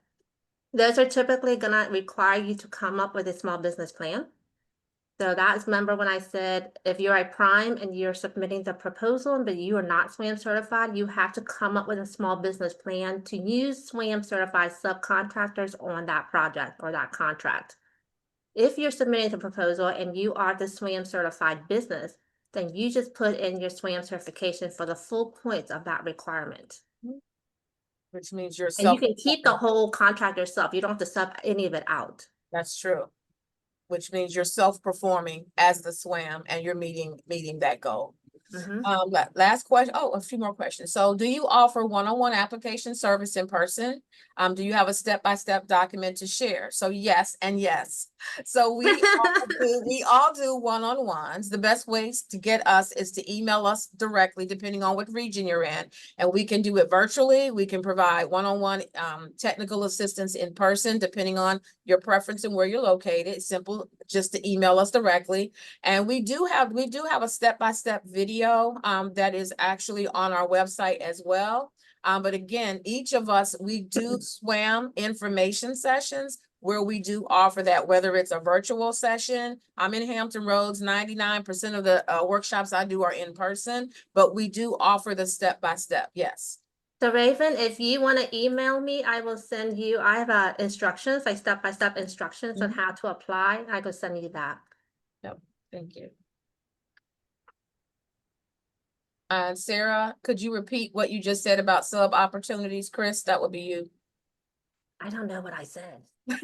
those are typically gonna require you to come up with a small business plan. So that's, remember when I said, if you're a prime and you're submitting the proposal, but you are not SWaM certified, you have to come up with a small business plan to use SWaM certified subcontractors on that project or that contract. If you're submitting the proposal and you are the SWaM certified business, then you just put in your SWaM certification for the full points of that requirement. Which means you're And you can keep the whole contract yourself. You don't have to sub any of it out. That's true. Which means you're self-performing as the SWaM and you're meeting that goal. Last question. Oh, a few more questions. So do you offer one-on-one application service in person? Do you have a step-by-step document to share? So yes, and yes. So we all do one-on-ones. The best ways to get us is to email us directly, depending on what region you're in. And we can do it virtually. We can provide one-on-one technical assistance in person, depending on your preference and where you're located. Simple, just to email us directly. And we do have a step-by-step video that is actually on our website as well. But again, each of us, we do SWaM information sessions where we do offer that, whether it's a virtual session. I'm in Hampton Roads, 99% of the workshops I do are in person, but we do offer the step-by-step, yes. So Raven, if you want to email me, I will send you, I have instructions, like step-by-step instructions on how to apply. I could send you that. Yep, thank you. Sarah, could you repeat what you just said about sub opportunities, Chris? That would be you. I don't know what I said. What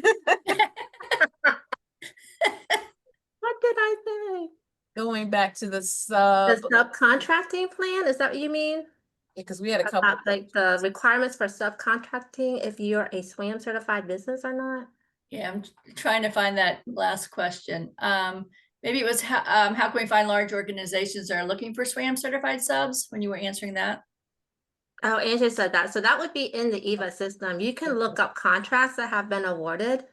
did I say? Going back to the The sub, subcontracting plan, is that what you mean? because we had a couple. About like the requirements for subcontracting, if you're a SWaM certified business or not? Yeah, I'm trying to find that last question. Maybe it was how can we find large organizations that are looking for SWaM certified subs when you were answering that? Oh, Andrew said that. So that would be in the EVA system. You can look up contracts that have been awarded,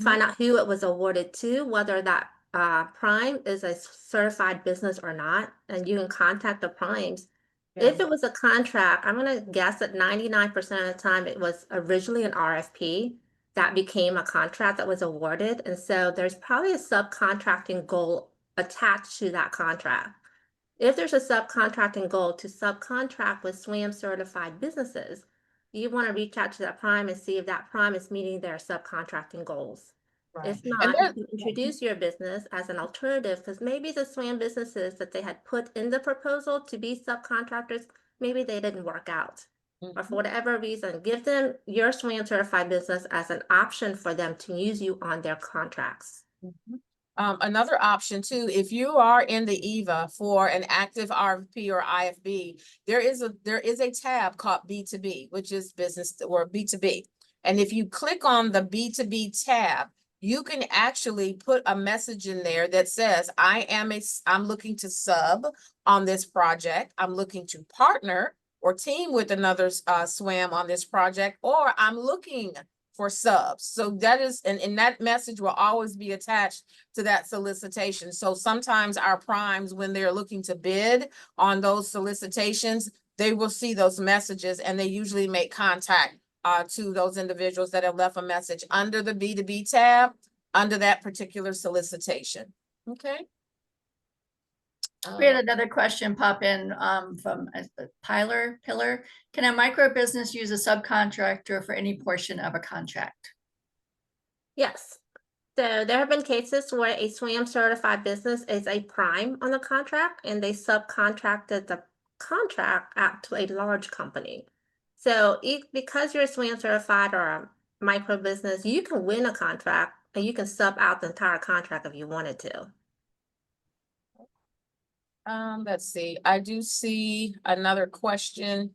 find out who it was awarded to, whether that prime is a certified business or not, and you can contact the primes. If it was a contract, I'm gonna guess that 99% of the time it was originally an RFP that became a contract that was awarded. And so there's probably a subcontracting goal attached to that contract. If there's a subcontracting goal to subcontract with SWaM certified businesses, you want to reach out to that prime and see if that prime is meeting their subcontracting goals. Right. If And not, you can introduce your business as an alternative, because maybe the SWaM businesses that they had put in the proposal to be subcontractors, maybe they didn't work out. Or for whatever reason, give them your SWaM certified business as an option for them to use you on their contracts. Another option too, if you are in the EVA for an active RFP or IFB, there is a tab called B2B, which is business or B2B. And if you click on the B2B tab, you can actually put a message in there that says, I'm looking to sub on this project. I'm looking to partner or team with another SWaM on this project, or I'm looking for subs. So that is, and that message will always be attached to that solicitation. So sometimes our primes, when they're looking to bid on those solicitations, they will see those messages and they usually make contact to those individuals that have left a message under the B2B tab, under that particular solicitation. Okay. We had another question pop in from Pillar. Can a micro business use a subcontractor for any portion of a contract? Yes. So there have been cases where a SWaM certified business is a prime on the contract and they subcontracted the contract out to a large company. So because you're a SWaM certified or a micro business, you can win a contract and you can sub out the entire contract if you wanted to. Let's see. I do see another question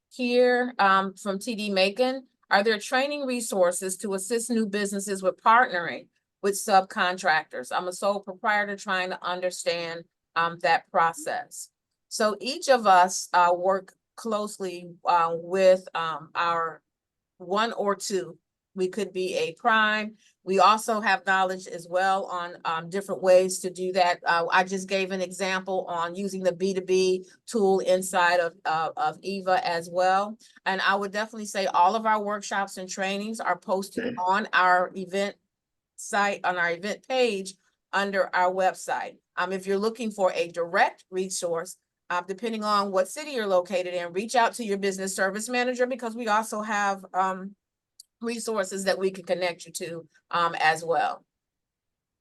here from TD Macon. Are there training resources to assist new businesses with partnering with subcontractors? I'm a sole proprietor trying to understand that process. So each of us work closely with our one or two. We could be a prime. We also have knowledge as well on different ways to do that. I just gave an example on using the B2B tool inside of EVA as well. And I would definitely say all of our workshops and trainings are posted on our event site, on our event page under our website. If you're looking for a direct resource, depending on what city you're located in, reach out to your business service manager, because we also have resources that we can connect you to as well.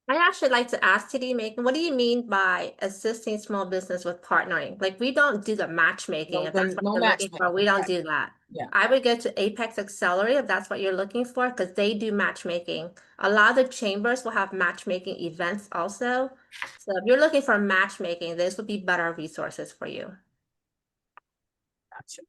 I actually like to ask TD Macon, what do you mean by assisting small business with partnering? Like, we don't do the matchmaking. If that's what you're looking for, we don't do that. Yeah. I would go to Apex Accelerate if that's what you're looking for, because they do matchmaking. A lot of the chambers will have matchmaking events also. So if you're looking for matchmaking, this would be better resources for you. Gotcha.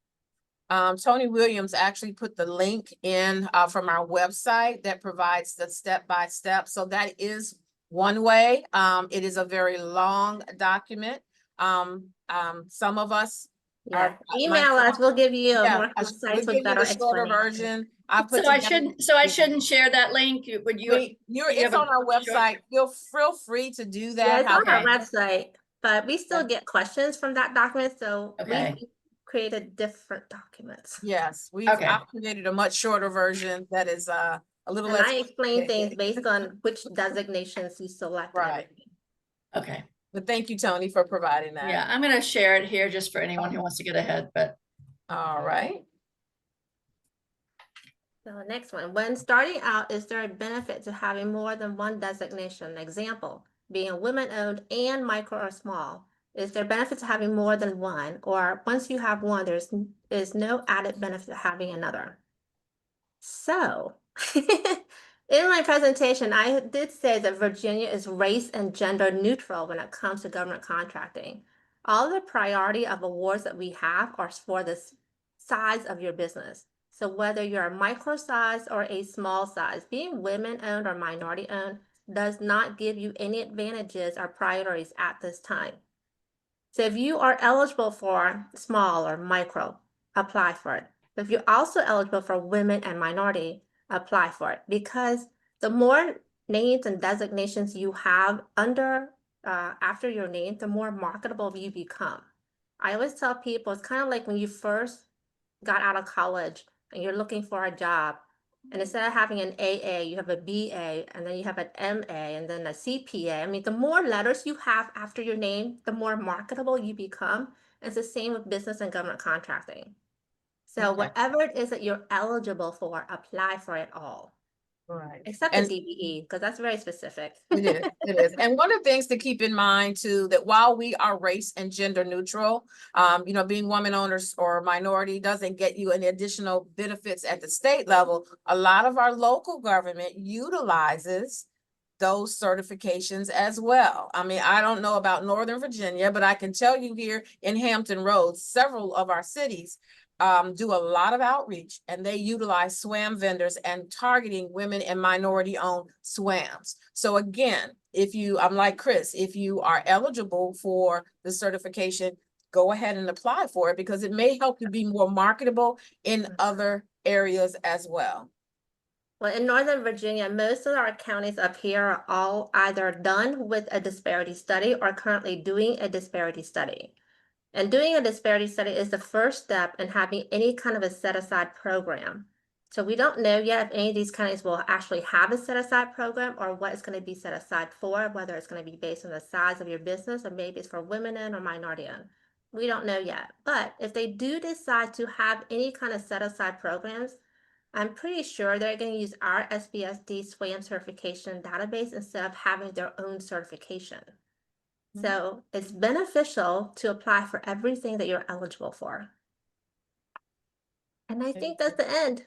Tony Williams actually put the link in from our website that provides the step-by-step. So that is one way. It is a very long document. Some of us email us. We'll give you a more we'll concise give with better you the shorter version. So I shouldn't share that link. Would you? It's on our website. Feel feel free to do that. Yeah, it's on our website, but we still get questions from that document. So okay. we created different documents. Yes, I've created a much shorter version that is a little less. I explain things based on which designations you select. Right. Okay. But thank you, Tony, for providing that. Yeah, I'm going to share it here just for anyone who wants to get ahead. But all right. So the next one, when starting out, is there a benefit to having more than one designation? Example, being women-owned and micro or small. Is there benefit to having more than one, or once you have one, is no added benefit to having another? So In my presentation, I did say that Virginia is race and gender neutral when it comes to government contracting. All the priority of awards that we have are for the size of your business. So whether you're a micro size or a small size, being women-owned or minority-owned does not give you any advantages or priorities at this time. So if you are eligible for small or micro, apply for it. If you're also eligible for women and minority, apply for it, because the more names and designations you have under after your name, the more marketable you become. I always tell people it's kind of like when you first got out of college and you're looking for a job, and instead of having an AA, you have a BA, and then you have an MA, and then a CPA. I mean, the more letters you have after your name, the more marketable you become. It's the same with business and government contracting. So Okay. whatever it is that you're eligible for, apply for it all, Right. except And the DBE, because that's very specific. it is, it is. And one of the things to keep in mind too, that while we are race and gender neutral, you know, being woman owners or minority doesn't get you any additional benefits at the state level. A lot of our local government utilizes those certifications as well. I mean, I don't know about Northern Virginia, but I can tell you here in Hampton Roads, several of our cities do a lot of outreach, and they utilize SWaM vendors and targeting women and minority owned SWAMs. So again, if you, I'm like Chris, if you are eligible for the certification, go ahead and apply for it, because it may help you be more marketable in other areas as well. Well, in Northern Virginia, most of our counties up here are all either done with a disparity study or currently doing a disparity study. And doing a disparity study is the first step in having any kind of a set-aside program. So we don't know yet if any of these counties will actually have a set-aside program or what it's going to be set aside for, whether it's going to be based on the size of your business or maybe it's for women-owned or minority-owned. We don't know yet. But if they do decide to have any kind of set-aside programs, I'm pretty sure they're going to use our SBSD SWaM certification database instead of having their own certification. So it's beneficial to apply for everything that you're eligible for. And I think that's the end.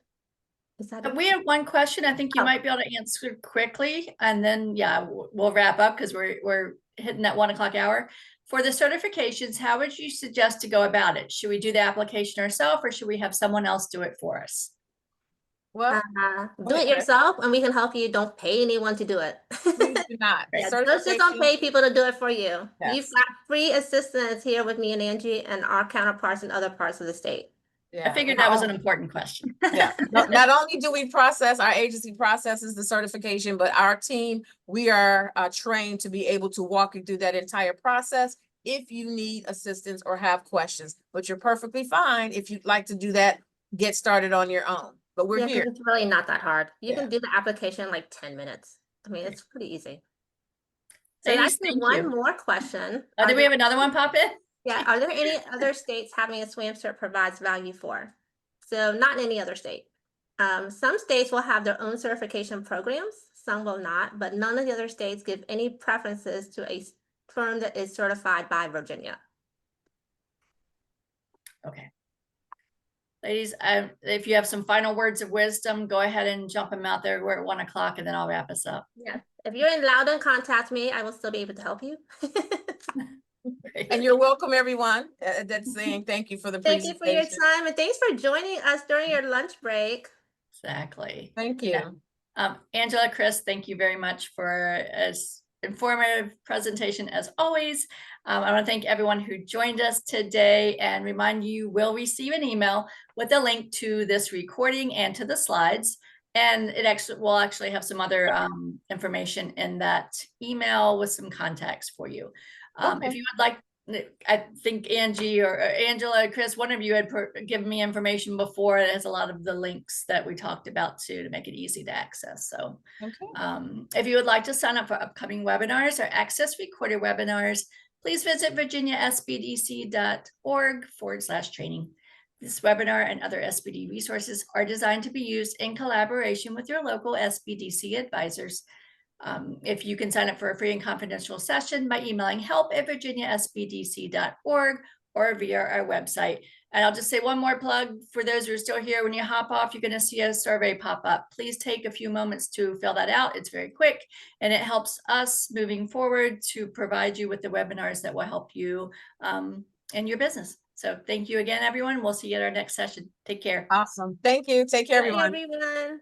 Is that it? We have one question I think you Oh. might be able to answer quickly, and then yeah, we'll wrap up because we're hitting that 1 o'clock hour. For the certifications, how would you suggest to go about it? Should we do the application ourselves, or should we have someone else do it for us? Well, Do it yourself and we can help you. Don't pay anyone to do it. please do not. Yeah, just don't pay people to do it for you. Yes. You've got free assistance here with me and Angie and our counterparts in other parts of the state. Yeah. I figured that was an important question. Yeah. Not only do we process, our agency processes the certification, but our team, we are trained to be able to walk you through that entire process if you need assistance or have questions. But you're perfectly fine if you'd like to do that, get started on your own. But we're here. It's really not that hard. You Yeah. can do the application in like 10 minutes. I mean, it's pretty easy. So Ladies, actually, thank one you. more question. Oh, did we have another one pop in? Yeah, are there any other states having a SWaM cert provides value for? So not in any other state. Some states will have their own certification programs, some will not, but none of the other states give any preferences to a firm that is certified by Virginia. Okay. Ladies, if you have some final words of wisdom, go ahead and jump them out there. We're at 1 o'clock and then I'll wrap us up. Yeah, if you're in Loudoun, contact me. I will still be able to help you. And you're welcome, everyone. That's saying thank you for the Thank you presentation. for your time and thanks for joining us during your lunch break. Exactly. Thank you. Angela, Chris, thank you very much for as informative presentation as always. I want to thank everyone who joined us today and remind you will receive an email with a link to this recording and to the slides. And it will actually have some other information in that email with some contacts for you. Okay. If you would like, I think Angie or Angela, Chris, one of you had given me information before. It has a lot of the links that we talked about too to make it easy to access. So Okay. if you would like to sign up for upcoming webinars or access recorded webinars, please visit virginiasbdc.org/training. This webinar and other SBD resources are designed to be used in collaboration with your local SBDC advisors. If you can sign up for a free and confidential session by emailing help@virginiasbdc.org or via our website. And I'll just say one more plug for those who are still here. When you hop off, you're going to see a survey pop up. Please take a few moments to fill that out. It's very quick and it helps us moving forward to provide you with the webinars that will help you in your business. So thank you again, everyone. We'll see you at our next session. Take care. Awesome. Thank you. Take care, Bye, everyone. everyone.